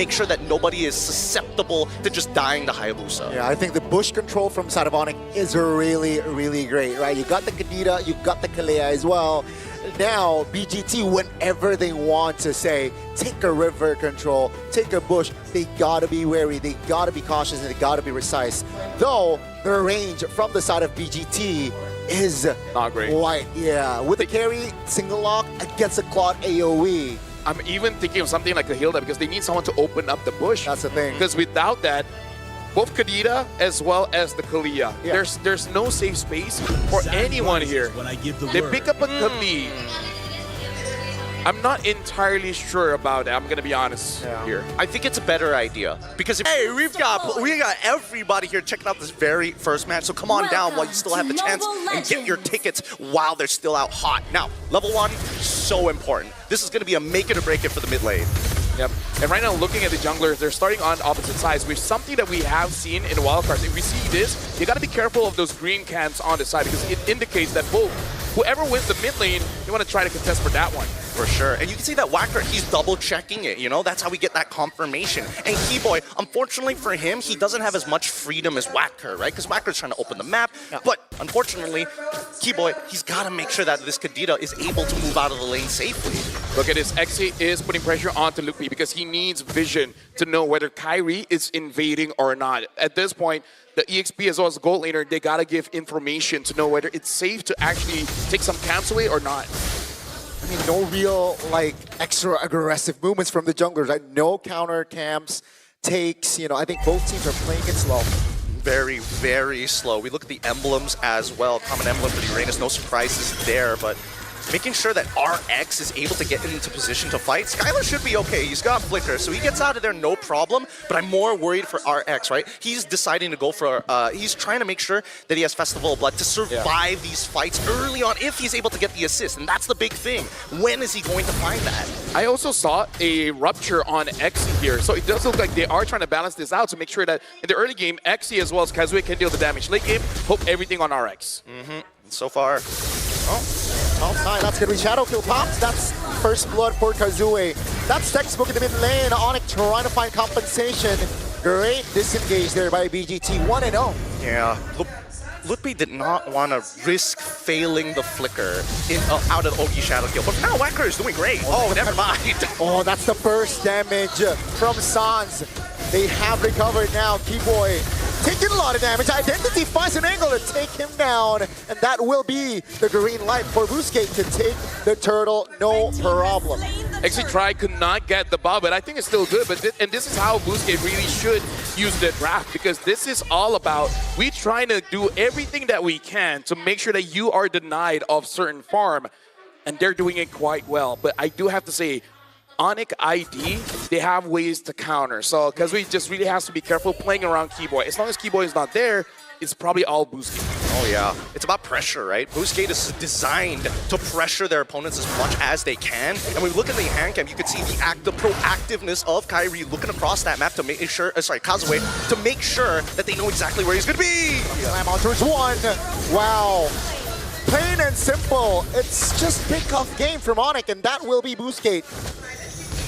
make sure that nobody is susceptible to just dying to Hayabusa. Yeah, I think the bush control from side of ONIC is really, really great, right? You got the Kadita, you got the Kalea as well. Now, BGT, whenever they want to say, take a river control, take a bush, they gotta be wary, they gotta be cautious, and they gotta be precise. Though, the range from the side of BGT is not great. Quite, yeah. With the carry, single lock against a Claude AoE. I'm even thinking of something like a Hilda because they need someone to open up the bush. That's the thing. Because without that, both Kadita as well as the Kalea, yeah. there's no safe space for anyone here. When I give the They word. pick up a Kami. I'm not entirely sure about it. I'm gonna be honest here. I think it's a better idea because hey, we've got everybody here checking out this very first match. So come on down while you still have the chance and get your tickets while they're still out hot. Now, level 1, so important. This is going to be a make it or break it for the mid lane. Yep. And right now, looking at the junglers, they're starting on opposite sides, which is something that we have seen in wildcards. If we see this, you got to be careful of those green camps on the side because it indicates that whoever wins the mid lane, you want to try to contest for that one. For sure. And you can see that Wacker, he's double checking it, you know? That's how we get that confirmation. And Keyboy, unfortunately for him, he doesn't have as much freedom as Wacker, right? Because Wacker's trying to open the map. Yeah. But unfortunately, Keyboy, he's got to make sure that this Kadita is able to move out of the lane safely. Look at this. Xe is putting pressure onto Lupi because he needs vision to know whether Kairi is invading or not. At this point, the EXP as well as the gold laner, they got to give information to know whether it's safe to actually take some camps away or not. I mean, no real, like, extra aggressive movements from the junglers, right? No counter camps, takes, you know, I think both teams are playing it slow. Very, very slow. We look at the emblems as well. Common emblem for the Uranus, no surprises there, but making sure that RX is able to get into position to fight. Skylar should be okay. He's got Flicker, so he gets out of there no problem, but I'm more worried for RX, right? He's deciding to go for, he's trying to make sure that he has Festival of Blood to survive these fights early on if he's able to get the assist, and that's the big thing. When is he going to find that? I also saw a rupture on Xe here, so it does look like they are trying to balance this out to make sure that in the early game, Xe as well as Kazue can deal the damage. Late game, hope everything on RX. So far. Top 9, that's gonna be Shadow Kill pops. That's first blood for Kazue. That's textbook in the mid lane. ONIC trying to find compensation. Great disengage there by BGT, 1-0. Yeah, Lutpi did not want to risk failing the flicker out of Ogi Shadow Kill. But now Wacker is doing great. Oh, never mind. Oh, that's the first damage from Sans. They have recovered now. Keyboy taking a lot of damage. Identity finds an angle to take him down. And that will be the green light for BOOSTGATE to take the turtle, no problem. Xe tried, could not get the ball, but I think it's still good. But and this is how BOOSTGATE really should use the draft, because this is all about we trying to do everything that we can to make sure that you are denied of certain farm, and they're doing it quite well. But I do have to say, ONIC ID, they have ways to counter. So because we just really has to be careful playing around Keyboy. As long as Keyboy is not there, it's probably all BOOSTGATE. Oh yeah, it's about pressure, right? BOOSTGATE is designed to pressure their opponents as much as they can. And when we look at the hand cam, you can see the proactiveness of Kairi looking across that map to make sure, Kazue, to make sure that they know exactly where he's gonna be. Slam on towards 1. Wow. Plain and simple. It's just pick off game from ONIC, and that will be BOOSTGATE.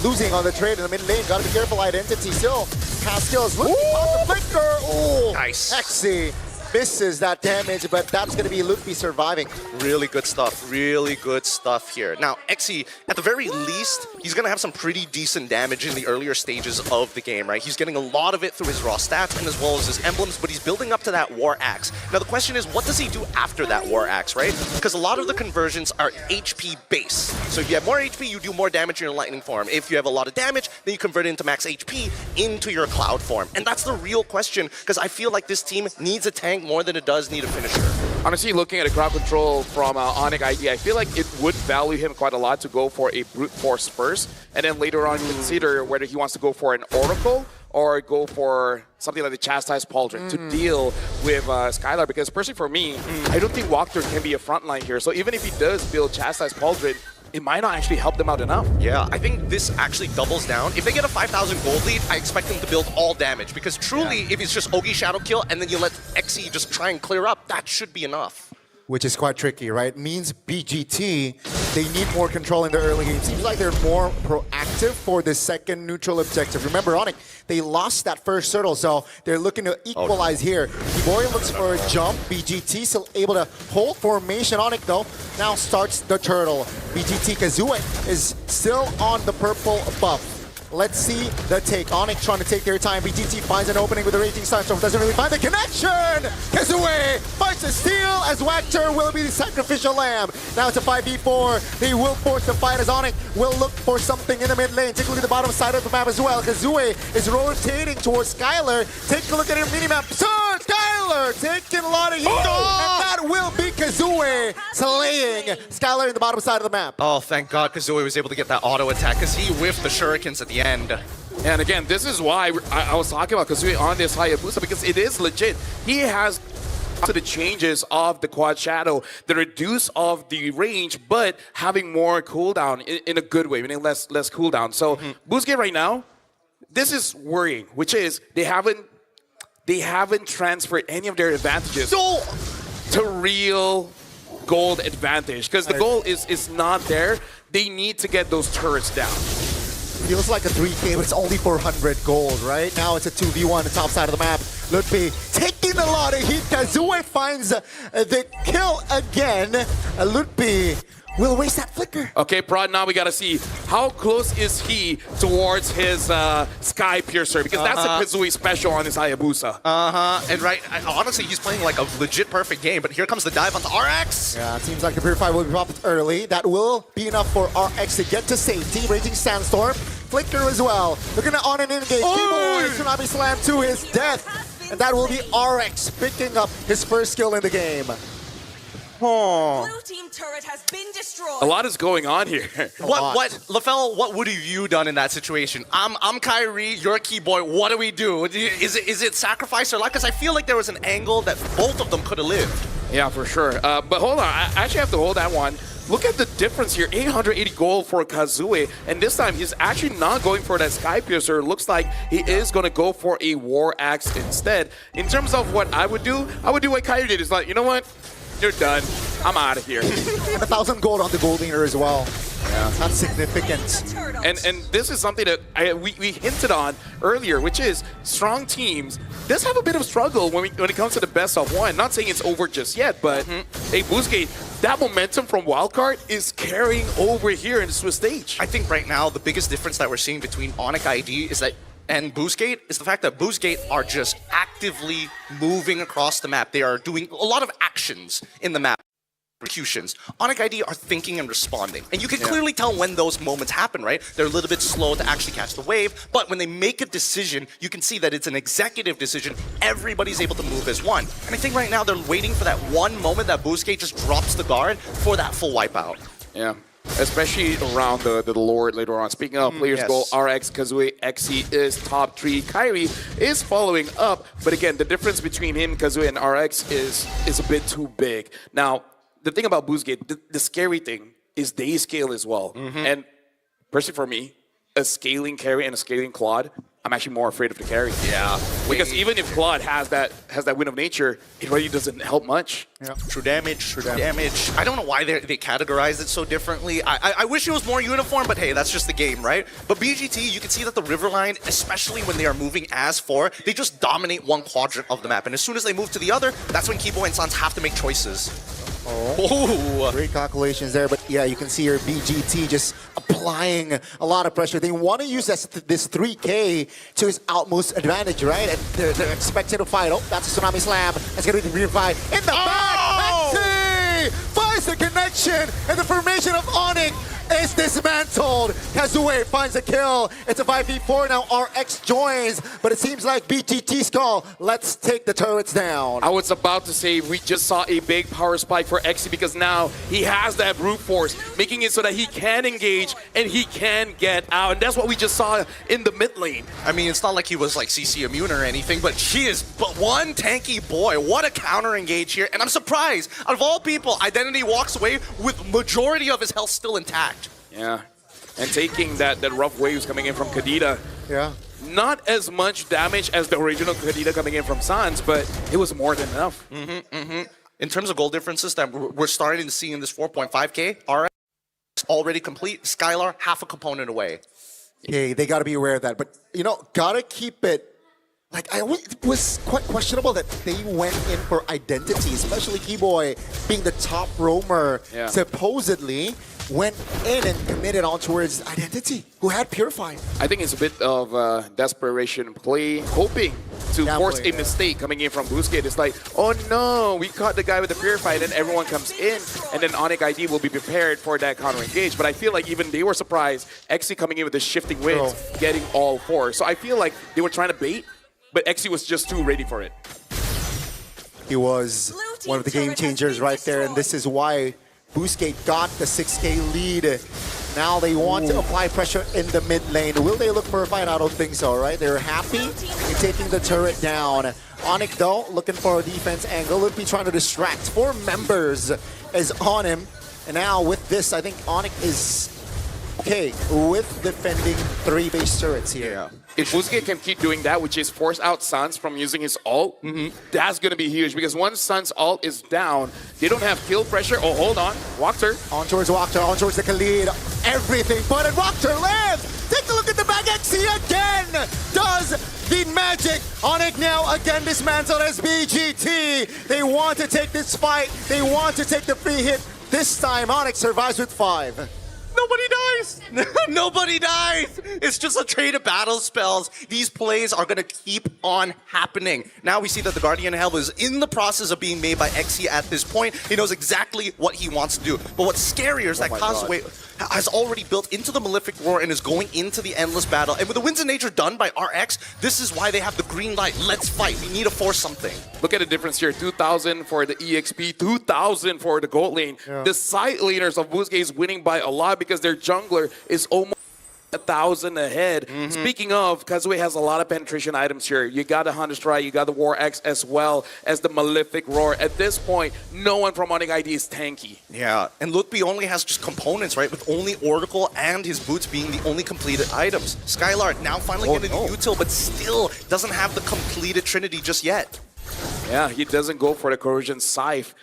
Losing on the trade in the mid lane. Gotta be careful. Identity still has skills. Looking on the flicker. Oh, nice. Xe misses that damage, but that's gonna be Lutfi surviving. Really good stuff here. Now, Xe, at the very least, he's gonna have some pretty decent damage in the earlier stages of the game, right? He's getting a lot of it through his raw stats and as well as his emblems, but he's building up to that War Axe. Now, the question is, what does he do after that War Axe, right? Because a lot of the conversions are HP base. So if you have more HP, you do more damage in your lightning form. If you have a lot of damage, then you convert it into max HP into your cloud form. And that's the real question, because I feel like this team needs a tank more than it does need a finisher. Honestly, looking at a crowd control from ONIC ID, I feel like it would value him quite a lot to go for a brute force first, and then later on consider whether he wants to go for an Oracle or go for something like the Chastised Pauldron to deal with Skylar. Because personally for me, I don't think Walker can be a frontline here. So even if he does build Chastised Pauldron, it might not actually help them out enough. Yeah, I think this actually doubles down. If they get a 5,000 gold lead, I expect them to build all damage. Because truly, if it's just Ogi Shadow Kill and then you let Xe just try and clear up, that should be enough. which is quite tricky, right? Means BGT, they need more control in the early game. Seems like they're more proactive for the second neutral objective. Remember, ONIC, they lost that first turtle, so they're looking to equalize here. Kibori looks for a jump. BGT still able to hold formation. ONIC, though, now starts the turtle. BGT Kazue is still on the purple buff. Let's see the take. ONIC trying to take their time. BGT finds an opening with a Raging Sandstorm. Doesn't really find the connection. Kazue finds the steal as Wactor will be the sacrificial lamb. Now it's a 5v4. They will force the fight as ONIC will look for something in the mid lane. Take a look at the bottom side of the map as well. Kazue is rotating towards Skylar. Take a look at her minimap. Sir, Skylar taking a lot of heat. And that will be Kazue slaying Skylar in the bottom side of the map. Oh, thank God Kazue was able to get that auto attack because he whiffed the shurikens at the end. And again, this is why I was talking about Kazue on this Hayabusa, because it is legit. He has to the changes of the quad shadow, the reduce of the range, but having more cooldown in a good way, meaning less cooldown. So BOOSTGATE right now, this is worrying, which is they haven't transferred any of their advantages to real gold advantage, because the goal is not there. They need to get those turrets down. Feels like a 3K, but it's only 400 gold, right? Now it's a 2v1 on the top side of the map. Ludpi taking a lot of heat. Kazue finds the kill again. Ludpi will waste that flicker. Okay, Prod, now we got to see how close is he towards his Sky Piercer, because that's a Kazue special on his Hayabusa. And honestly, he's playing like a legit perfect game, but here comes the dive onto RX. Yeah, it seems like the Purify will be popped early. That will be enough for RX to get to safety. Raging Sandstorm, Flicker as well. Looking at on and engage. Keyboard, Tsunami Slam to his death. And that will be RX picking up his first kill in the game. Blue team turret has been destroyed. A lot is going on here. LaFell, what would have you done in that situation? I'm Kyrie, you're Keyboy, what do we do? Is it sacrifice or luck? Because I feel like there was an angle that both of them could have lived. Yeah, for sure. But hold on, I actually have to hold that one. Look at the difference here, 880 gold for Kazue, and this time he's actually not going for that Sky Piercer. Looks like he is going to go for a War Axe instead. In terms of what I would do what Kyrie did. It's like, you know what? You're done. I'm out of here. And 1,000 gold on the gold leader as well. Yeah. That's significant. And this is something that we hinted on earlier, which is strong teams does have a bit of struggle when it comes to the best of one. Not saying it's over just yet, but hey, BOOSTGATE, that momentum from Wildcard is carrying over here in the Swiss stage. I think right now the biggest difference that we're seeing between ONIC ID is that and BOOSTGATE is the fact that BOOSTGATE are just actively moving across the map. They are doing a lot of actions in the map. Executions. ONIC ID are thinking and responding. And you can clearly tell when those moments happen, right? They're a little bit slow to actually catch the wave, but when they make a decision, you can see that it's an executive decision. Everybody's able to move as one. And I think right now they're waiting for that one moment that BOOSTGATE just drops the guard for that full wipeout. Yeah. Especially around the Lord later on. Speaking of players go, RX, Kazue, XE is top 3. Kyrie is following up, but again, the difference between him, Kazue, and RX is a bit too big. Now, the thing about BOOSTGATE, the scary thing is they scale as well. And personally for me, a scaling carry and a scaling Claude, I'm actually more afraid of the carry. Yeah. Because even if Claude has that Wind of Nature, it really doesn't help much. Yeah. True damage. I don't know why they categorize it so differently. I wish it was more uniform, but hey, that's just the game, right? But BGT, you can see that the Riverline, especially when they are moving as 4, they just dominate one quadrant of the map. And as soon as they move to the other, that's when Kibo and Sans have to make choices. Great calculations there, but yeah, you can see here BGT just applying a lot of pressure. They want to use this 3K to his utmost advantage, right? And they're expected to fight. Oh, that's a Tsunami Slam. That's going to be the revive in the back. Maxi finds the connection, and the formation of ONIC is dismantled. Kazue finds a kill. It's a 5v4 now. RX joins, but it seems like BGT's call. Let's take the turrets down. I was about to say we just saw a big power spike for XE because now he has that brute force, making it so that he can engage and he can get out. And that's what we just saw in the mid lane. I mean, it's not like he was like CC immune or anything, but he is but one tanky boy. What a counter engage here. And I'm surprised, out of all people, Identity walks away with majority of his health still intact. Yeah, and taking that rough waves coming in from Kadita. Yeah. Not as much damage as the original Kadita coming in from Sans, but it was more than enough. in terms of goal differences that we're starting to see in this 4.5K, RX already complete. Skylar, half a component away. Okay, they got to be aware of that. But, you know, got to keep it. Like, it was quite questionable that they went in for identity, especially Keyboy being the top roamer, supposedly went in and committed on towards identity, who had Purified. I think it's a bit of desperation play, hoping to force a mistake coming in from BOOSTGATE. It's like, oh no, we caught the guy with the Purified, and everyone comes in, and then ONIC ID will be prepared for that counter engage. But I feel like even they were surprised, XC coming in with the shifting winds, getting all four. So I feel like they were trying to bait, but XC was just too ready for it. He was one of the game changers right there, and this is why BOOSTGATE got the 6K lead. Now they want to apply pressure in the mid lane. Will they look for a fight? I don't think so, right? They're happy in taking the turret down. ONIC, though, looking for a defense angle. Would be trying to distract. 4 members is on him. And now with this, I think ONIC is okay with defending 3 base turrets here. Yeah. If BOOSTGATE can keep doing that, which is force out Sans from using his ult, that's going to be huge. Because once Sans' ult is down, they don't have kill pressure. Oh, hold on. Walker. On towards Walker, on towards the Khalid. Everything but it. Walker lands! Take a look at the back. XC again does the magic. ONIC now again dismantled as BGT. They want to take this fight. They want to take the free hit. This time, ONIC survives with 5. Nobody dies. Nobody dies. It's just a trade of battle spells. These plays are going to keep on happening. Now we see that the Guardian Hell is in the process of being made by XE at this point. He knows exactly what he wants to do. But what's scarier is that Kazuya has already built into the Malefic Roar and is going into the endless battle. And with the Winds of Nature done by RX, this is why they have the green light. Let's fight. We need to force something. Look at the difference here. 2,000 for the EXP, 2,000 for the gold lane. The side laners of BOOSTGATE is winning by a lot because their jungler is almost 1,000 ahead. Speaking of, Kazuya has a lot of penetration items here. You got the Hunter Strike, you got the War X as well as the Malefic Roar. At this point, no one from ONIC ID is tanky. Yeah, and Lutby only has just components, right? With only Oracle and his boots being the only completed items. Skylar now finally getting the util, but still doesn't have the completed Trinity just yet. Yeah, he doesn't go for the Corrosion Scythe,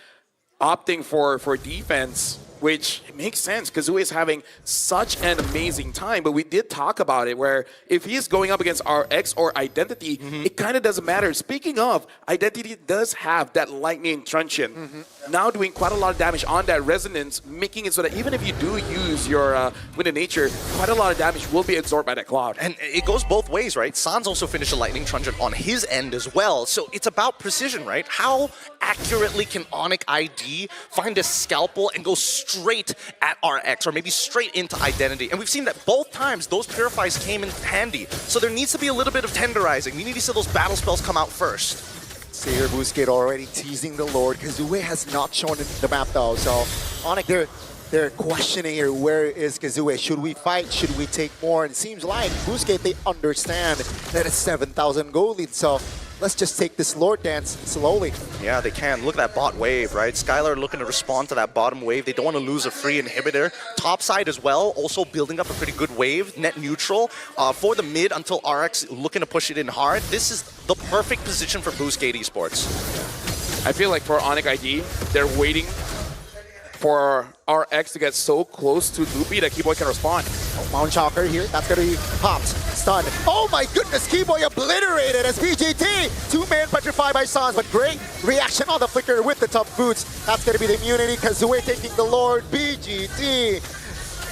opting for defense, which makes sense. Kazuya is having such an amazing time, but we did talk about it where if he's going up against RX or Identity, it kind of doesn't matter. Speaking of, Identity does have that Lightning Truncheon. Now doing quite a lot of damage on that Resonance, making it so that even if you do use your Wind of Nature, quite a lot of damage will be absorbed by that Cloud. And it goes both ways, right? Sans also finished a Lightning Truncheon on his end as well. So it's about precision, right? How accurately can ONIC ID find a scalpel and go straight at RX or maybe straight into Identity? And we've seen that both times those Purifies came in handy. So there needs to be a little bit of tenderizing. We need to see those battle spells come out first. See here, BOOSTGATE already teasing the Lord. Kazuya has not shown the map though. So ONIC, they're questioning here, where is Kazuya? Should we fight? Should we take more? And it seems like BOOSTGATE, they understand that it's 7,000 gold lead. So let's just take this Lord dance slowly. Yeah, they can. Look at that bot wave, right? Skylar looking to respond to that bottom wave. They don't want to lose a free inhibitor. Top side as well, also building up a pretty good wave, net neutral. For the mid until RX looking to push it in hard. This is the perfect position for BOOSTGATE Esports. I feel like for ONIC ID, they're waiting for RX to get so close to Loopy that Keyboy can respond. Mount Chalker here, that's gonna be popped, stunned. Oh my goodness, Keyboy obliterated as BGT. 2-man petrified by Sans, but great reaction on the flicker with the tough boots. That's gonna be the immunity. Kazuya taking the Lord. BGT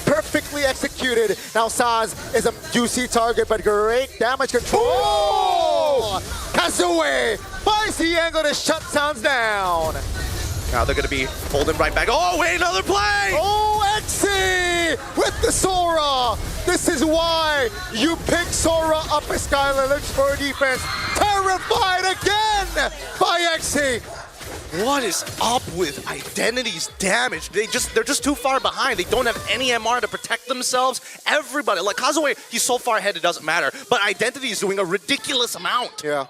perfectly executed. Now Sans is a juicy target, but great damage control. Oh! Kazuya finds the angle to shut Sans down. Now they're going to be holding right back. Oh, wait, another play! Oh, XC with the Sora. This is why you pick Sora up as Skylar looks for a defense. Terrified again by XC. What is up with Identity's damage? They're just too far behind. They don't have any MR to protect themselves. Everybody, like Kazuya, he's so far ahead it doesn't matter. But Identity is doing a ridiculous amount. Yeah.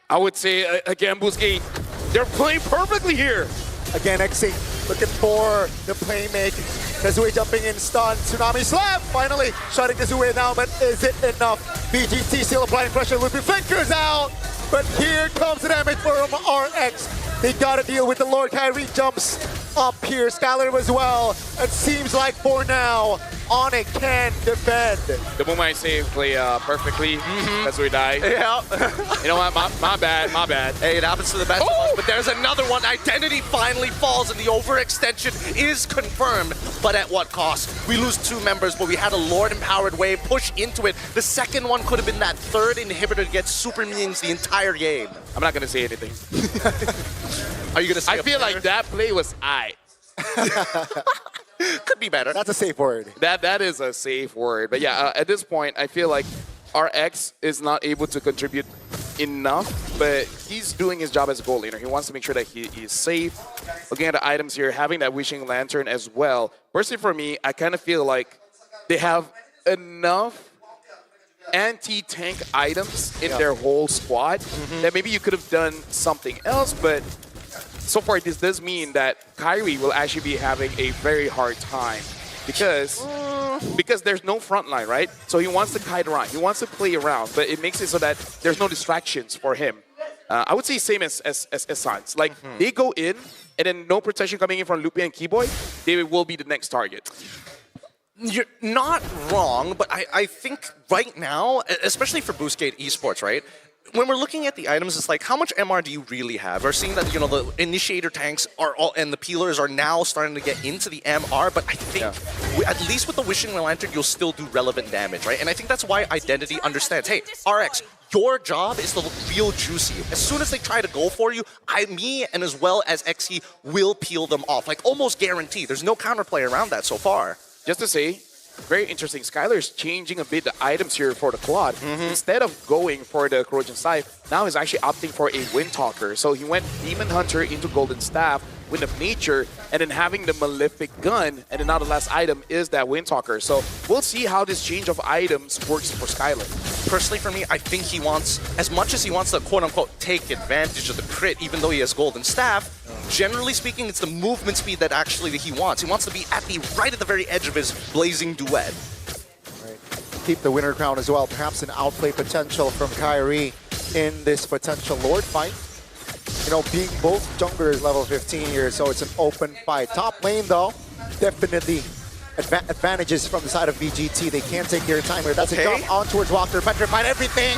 I would say, again, BOOSTGATE, they're playing perfectly here. Again, XC looking for the playmaker. Kazuya jumping in, stun, Tsunami Slam. Finally shutting Kazuya down, but is it enough? BGT still applying pressure. Loopy flickers out, but here comes the damage from RX. They gotta deal with the Lord. Kyrie jumps up here. Skylar as well. It seems like for now, ONIC can defend. The moment I say play perfectly, that's where we die. Yeah. You know what? My bad. My bad. Hey, it happens to the best of us, but there's another one. Identity finally falls, and the overextension is confirmed. But at what cost? We lose 2 members, but we had a Lord-empowered wave push into it. The second one could have been that third inhibitor to get super minions the entire game. I'm not going to say anything. Are you going to say I feel like that play was aight. Could be better. That's a safe word. That is a safe word. But yeah, at this point, I feel like RX is not able to contribute enough, but he's doing his job as a goal laner. He wants to make sure that he is safe. Looking at the items here, having that Wishing Lantern as well. Personally for me, I kind of feel like they have enough anti-tank items in their whole squad that maybe you could have done something else, but so far this does mean that Kyrie will actually be having a very hard time because there's no front line, right? So he wants to kite around, he wants to play around, but it makes it so that there's no distractions for him. I would say same as Sans. Like they go in and then no protection coming in from Lupe and Keyboy, they will be the next target. You're not wrong, but I think right now, especially for BOOSTGATE esports, right? When we're looking at the items, it's like, how much MR do you really have? We're seeing that, you know, the initiator tanks are all, and the peelers are now starting to get into the MR, but I think at least with the Wishing Lantern, you'll still do relevant damage, right? And I think that's why Identity understands, hey, RX, your job is to look real juicy. As soon as they try to go for you, me and as well as XE will peel them off, like almost guaranteed. There's no counterplay around that so far. Just to say, very interesting. Skylar's changing a bit the items here for the Claude. Instead of going for the Corrosion Scythe, now he's actually opting for a Windtalker. So he went Demon Hunter into Golden Staff, Wind of Nature, and then having the Malefic Gun, and then now the last item is that Windtalker. So we'll see how this change of items works for Skylar. Personally for me, I think he wants, as much as he wants to quote-unquote take advantage of the crit, even though he has Golden Staff, generally speaking, it's the movement speed that actually he wants. He wants to be at right at the very edge of his Blazing Duet. Right. Keep the winner crown as well. Perhaps an outplay potential from Kyrie in this potential Lord fight. You know, being both junglers level 15 here, so it's an open fight. Top lane though, definitely advantages from the side of BGT. They can't take their time here. That's a jump on towards Walker. Petrified everything.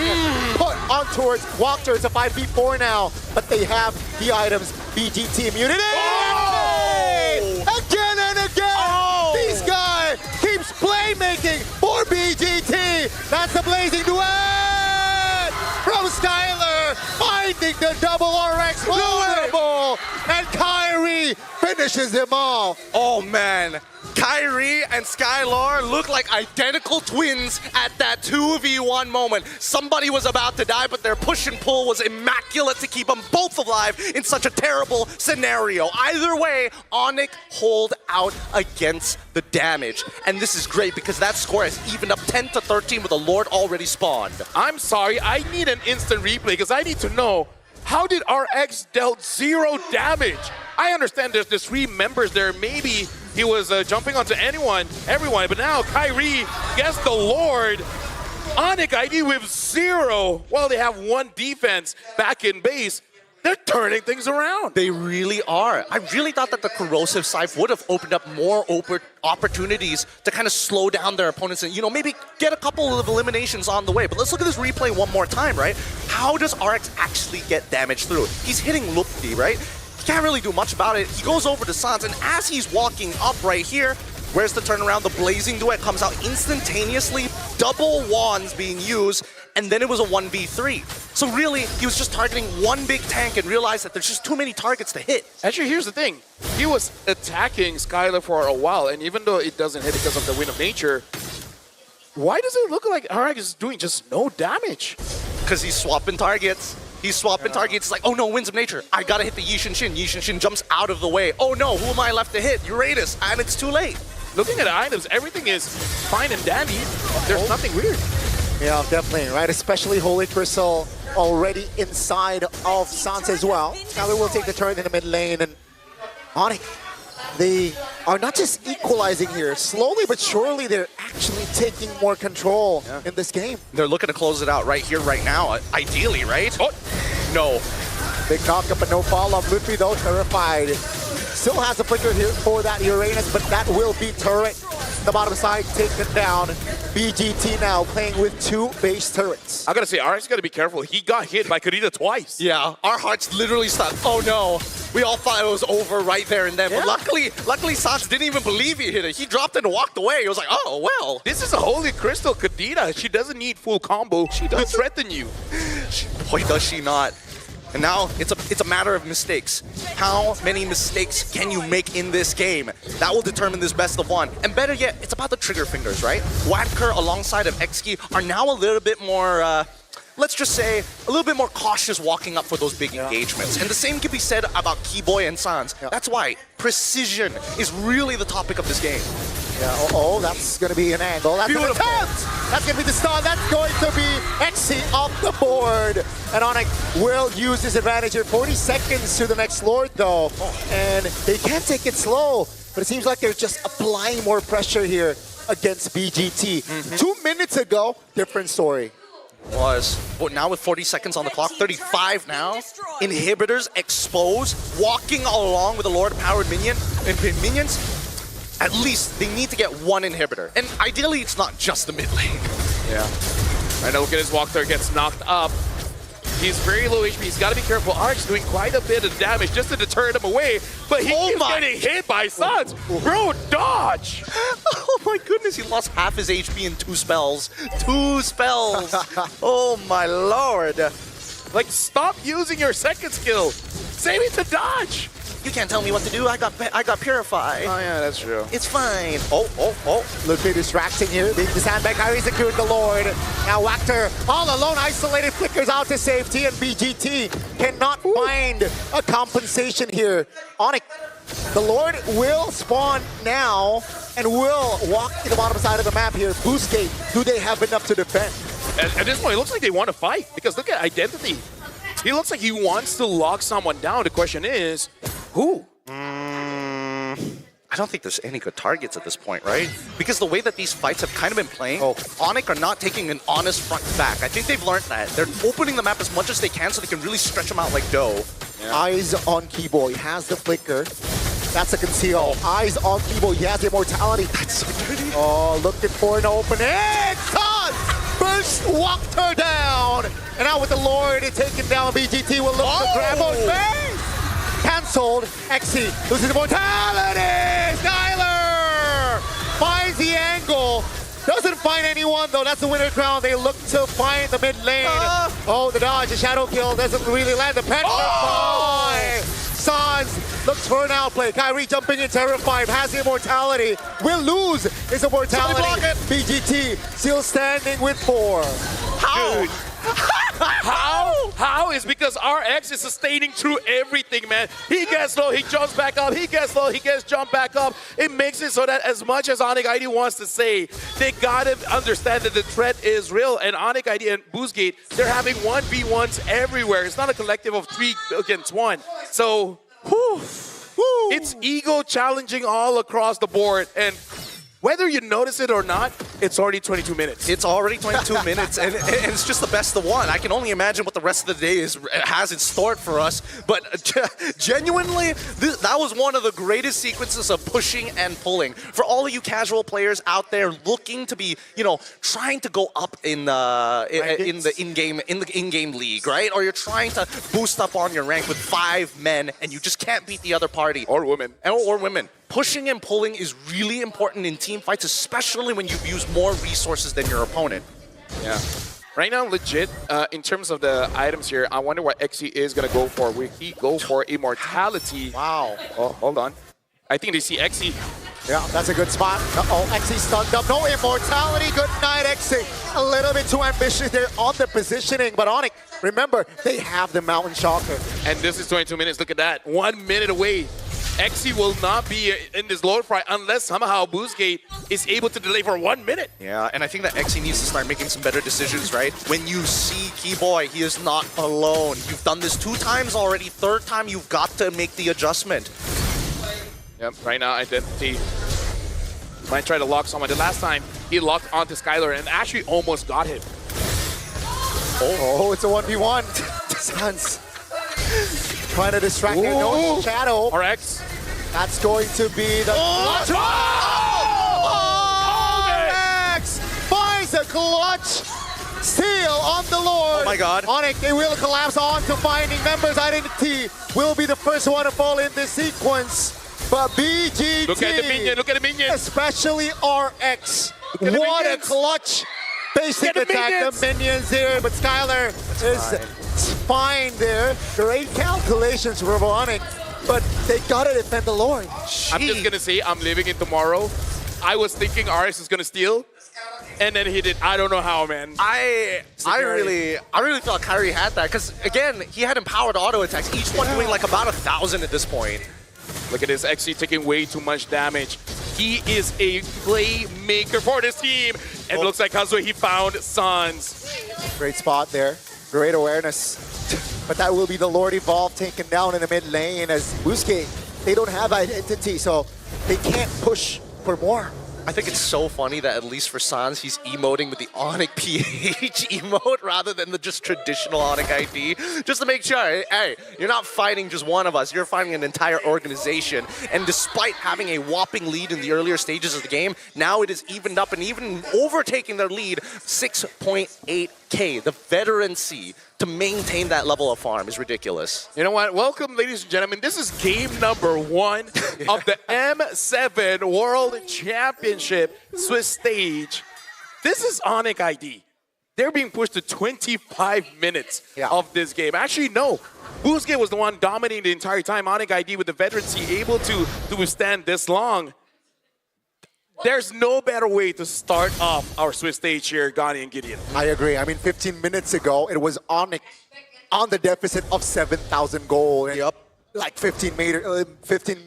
Put on towards Walker. It's a 5v4 now, but they have the items. BGT immunity. Oh! Again and again. This guy keeps playmaking for BGT. That's the Blazing Duet from Skylar, finding the double RX vulnerable, and Kyrie finishes him off. Oh man, Kyrie and Skylar look like identical twins at that 2v1 moment. Somebody was about to die, but their push and pull was immaculate to keep them both alive in such a terrible scenario. Either way, ONIC hold out against the damage. And this is great because that score has evened up 10-13 with a Lord already spawned. I'm sorry, I need an instant replay because I need to know, how did RX dealt 0 damage? I understand there's 3 members there. Maybe he was jumping onto everyone, but now Kyrie gets the Lord. ONIC ID with 0, while they have 1 defense back in base. They're turning things around. They really are. I really thought that the Corrosive Scythe would have opened up more opportunities to kind of slow down their opponents and, you know, maybe get a couple of eliminations on the way. But let's look at this replay one more time, right? How does RX actually get damage through? He's hitting Lupti, right? He can't really do much about it. He goes over to Sans, and as he's walking up right here, where's the turnaround? The Blazing Duet comes out instantaneously, double wands being used, and then it was a 1v3. So really, he was just targeting one big tank and realized that there's just too many targets to hit. Actually, here's the thing. He was attacking Skylar for a while, and even though it doesn't hit because of the Wind of Nature, why does it look like RX is doing just no damage? Because he's swapping targets. He's swapping targets. It's like, oh no, Winds of Nature. I gotta hit the Yishin Shin. Yishin Shin jumps out of the way. Oh no, who am I left to hit? Uranus. And it's too late. Looking at the items, everything is fine and dandy. There's nothing weird. Yeah, definitely, right? Especially Holy Crystal already inside of Sans as well. Skylar will take the turn in the mid lane, and ONIC, they are not just equalizing here. Slowly but surely, they're actually taking more control in this game. They're looking to close it out right here, right now, ideally, right? Oh, no. Big knockup, but no follow-up. Ludwig, though, terrified. Still has a flicker here for that Uranus, but that will be turret. The bottom side taken down. BGT now playing with 2 base turrets. I gotta say, RX gotta be careful. He got hit by Kadita twice. Yeah, our hearts literally stopped. Oh no. We all thought it was over right there and then. Yeah. But luckily Sans didn't even believe he hit it. He dropped it and walked away. He was like, oh, well. This is a holy crystal Kadita. She doesn't need full combo to threaten you. Boy, does she not. And now it's a matter of mistakes. How many mistakes can you make in this game? That will determine this best of one. And better yet, it's about the trigger fingers, right? Wadker alongside of Xki are now a little bit more, let's just say, a little bit more cautious walking up for those big engagements. And the same can be said about Keyboy and Sans. That's why precision is really the topic of this game. Yeah, oh, that's going to be an angle. That's an attempt! That's going to be the stun. That's going to be Xi off the board. And ONIC will use his advantage here. 40 seconds to the next Lord, though. And they can't take it slow. But it seems like they're just applying more pressure here against BGT. 2 minutes ago, different story. But now with 40 seconds on the clock, 35 now. Inhibitors exposed, walking along with the Lord-powered minions. At least they need to get 1 inhibitor. And ideally, it's not just the mid lane. Yeah. Right now, look at his walk there, gets knocked up. He's very low HP. He's got to be careful. RX doing quite a bit of damage just to deter him away. But he keeps getting hit by Sans. Bro, dodge! Oh my goodness, he lost half his HP in 2 spells. 2 spells! Oh my lord. Like, stop using your second skill. Save it to dodge. You can't tell me what to do. I got Purify. Oh yeah, that's true. It's fine. Oh. Ludwig distracting here. Being the sandbag. Kyrie secured the Lord. Now Wachter all alone, isolated, flickers out to safety, and BGT cannot find a compensation here. ONIC, the Lord will spawn now and will walk to the bottom side of the map here. BOOSTGATE, do they have enough to defend? At this point, it looks like they want to fight because look at Identity. He looks like he wants to lock someone down. The question is, who? I don't think there's any good targets at this point, right? Because the way that these fights have kind of been playing, ONIC are not taking an honest front back. I think they've learned that. They're opening the map as much as they can so they can really stretch them out like dough. Yeah. Eyes on Keyboy, has the flicker. That's a conceal. Eyes on Keyboy, he has the immortality. That's so dirty. Oh, looking for an opening. Sans! First walked her down. And now with the Lord taking down, BGT will look to grab on face. Cancelled. Xi loses immortality. Skyler finds the angle. Doesn't find anyone though. That's the winner crown. They look to find the mid lane. Oh, the dodge, the shadow kill doesn't really land. The petrify. Sans looks for an outplay. Kyrie jumping in, terrified, has the immortality. Will lose his immortality. BGT still standing with 4. How? Dude. How is because RX is sustaining through everything, man. He gets low, he jumps back up. He gets low, he gets jumped back up. It makes it so that as much as ONIC ID wants to say, they gotta understand that the threat is real. And ONIC ID and BOOSTGATE, they're having 1v1s everywhere. It's not a collective of 3 against 1. So, it's ego challenging all across the board. And whether you notice it or not, it's already 22 minutes. It's already 22 minutes, and it's just the best of one. I can only imagine what the rest of the day has in store for us. But genuinely, that was one of the greatest sequences of pushing and pulling. For all of you casual players out there looking to be, trying to go up in the in-game league, right? Or you're trying to boost up on your rank with 5 men, and you just can't beat the other party. Or women. Or women. Pushing and pulling is really important in team fights, especially when you've used more resources than your opponent. Yeah. Right now, legit, in terms of the items here, I wonder what Xi is going to go for. Will he go for immortality? Wow. Oh, hold on. I think they see Xi. Yeah, that's a good spot. Xi stunned up. No immortality. Good night, Xi. A little bit too ambitious there on the positioning. But ONIC, remember, they have the Mountain Shocker. And this is 22 minutes. Look at that. 1 minute away. Xi will not be in this load fry unless somehow BOOSTGATE is able to delay for 1 minute. Yeah, and I think that Xi needs to start making some better decisions, right? When you see Keyboy, he is not alone. You've done this 2 times already. 3rd time, you've got to make the adjustment. Yep, right now, Identity might try to lock someone. The last time, he locked onto Skyler and actually almost got him. Oh, it's a 1v1. Sans. Trying to distract their no shadow. RX. That's going to be the clutch. Max finds a clutch. Steal on the Lord. Oh my God. ONIC, they will collapse on to finding members' identity. Will be the first one to fall in this sequence. But BGT. Look at the minion. Look at the minion. Especially RX. Look at the What a minions. clutch. Basic Look at the attack, minions. the minions here, but Skylar is fine there. Great calculations for ONIC, but they gotta defend the Lord. I'm just gonna say I'm living in tomorrow. I was thinking RX is gonna steal, and then he did. I don't know how, man. I really thought Kyrie had that because again he had empowered auto attacks, each one doing like about 1,000 at this point. Look at this XC taking way too much damage. He is a playmaker for this team. And it looks like Kazuya, he found Sans. Great spot there. Great awareness. But that will be the Lord Evolve taken down in the mid lane as BOOSTGATE, they don't have identity, so they can't push for more. I think it's so funny that at least for Sans, he's emoting with the ONIC PH emote rather than the just traditional ONIC ID, just to make sure, hey, you're not fighting just one of us, you're fighting an entire organization. And despite having a whopping lead in the earlier stages of the game, now it is evened up and even overtaking their lead, 6.8K. The veterancy to maintain that level of farm is ridiculous. You know what? Welcome, ladies and gentlemen. This is game number 1 of the M7 World Championship Swiss stage. This is ONIC ID. They're being pushed to 25 minutes of this game. Actually, no. BOOSTGATE was the one dominating the entire time. ONIC ID with the veterancy able to withstand this long. There's no better way to start off our Swiss stage here, Gani and Gideon. I agree. I mean, 15 minutes ago, it was ONIC on the deficit of 7,000 gold. And like 15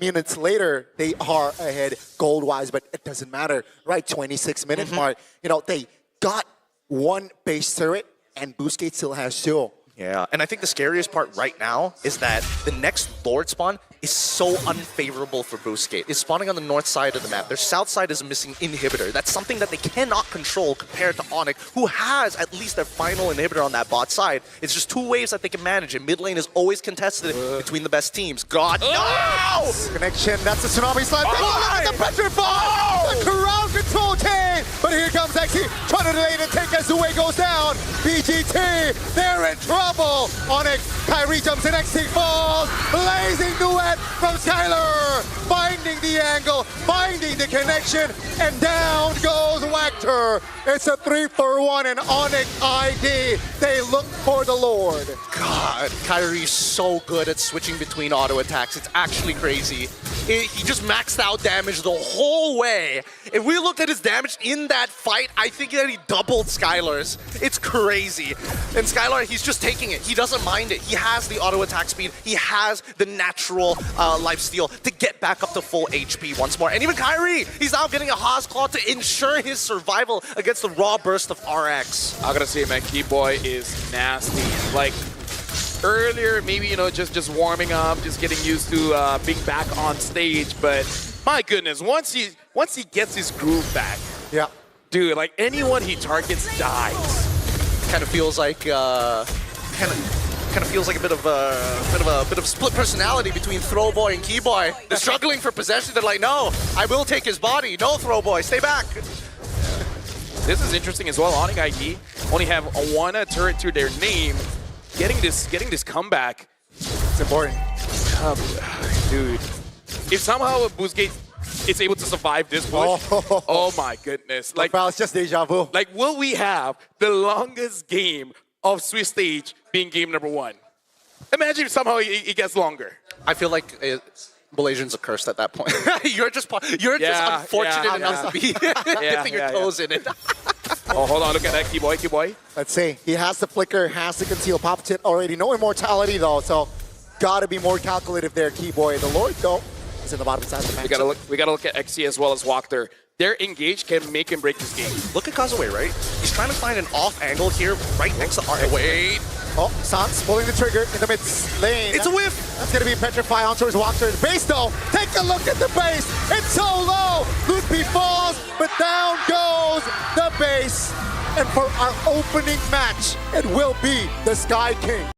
minutes later, they are ahead gold-wise, but it doesn't matter, right? 26-minute mark. You know, they got one base turret, and BOOSTGATE still has 2. Yeah, and I think the scariest part right now is that the next Lord spawn is so unfavorable for BOOSTGATE. It's spawning on the north side of the map. Their south side is a missing inhibitor. That's something that they cannot control compared to ONIC, who has at least their final inhibitor on that bot side. It's just 2 ways that they can manage it. Mid lane is always contested between the best teams. God, no! Connection, that's the Tsunami Slide. The pressure bomb! The crowd control chain! But here comes XE, trying to delay the take as Zue goes down. BGT, they're in trouble. ONIC, Kyrie jumps in, XE falls. Blazing duet from Skylar. Finding the angle, finding the connection, and down goes Wactor. It's a 3-for-1 and ONIC ID. They look for the Lord. God, Kyrie's so good at switching between auto attacks. It's actually crazy. He just maxed out damage the whole way. If we looked at his damage in that fight, I think that he doubled Skylar's. It's crazy. And Skylar, he's just taking it. He doesn't mind it. He has the auto attack speed. He has the natural lifesteal to get back up to full HP once more. And even Kyrie, he's now getting a Haas Claw to ensure his survival against the raw burst of RX. I gotta say, man, Keyboy is nasty. Like, earlier, maybe, you know, just warming up, just getting used to being back on stage, but my goodness, once he gets his groove back, dude, like anyone he targets dies. Kind of feels like kind of feels like a bit of split personality between Throwboy and Keyboy. They're struggling for possession. They're like, no, I will take his body. No, Throwboy, stay back. This is interesting as well. ONIC ID only have one turret to their name. Getting this comeback, it's important. Dude. If somehow BOOSTGATE is able to survive this push, oh my goodness. Like, it's just deja vu. Like, will we have the longest game of Swiss stage being game number 1? Imagine if somehow it gets longer. I feel like Malaysian's a curse at that point. You're just unfortunate enough to be dipping your toes in it. Oh, hold on, look at that, Keyboy. Let's see. He has the flicker, has the conceal. Pop Tit already. No immortality, though, so gotta be more calculative there, Keyboy. The Lord, though, is in the bottom side of the match. We gotta look at XC as well as Wactor. Their engage can make and break this game. Look at Kazuya, right? He's trying to find an off angle here right next to RX. Wait. Oh, Sans pulling the trigger in the mid lane. It's a whiff. That's going to be Petrify on towards Wactor. The base, though. Take a look at the base. It's so low. Ludwig falls, but down goes the base. And for our opening match, it will be the Sky King.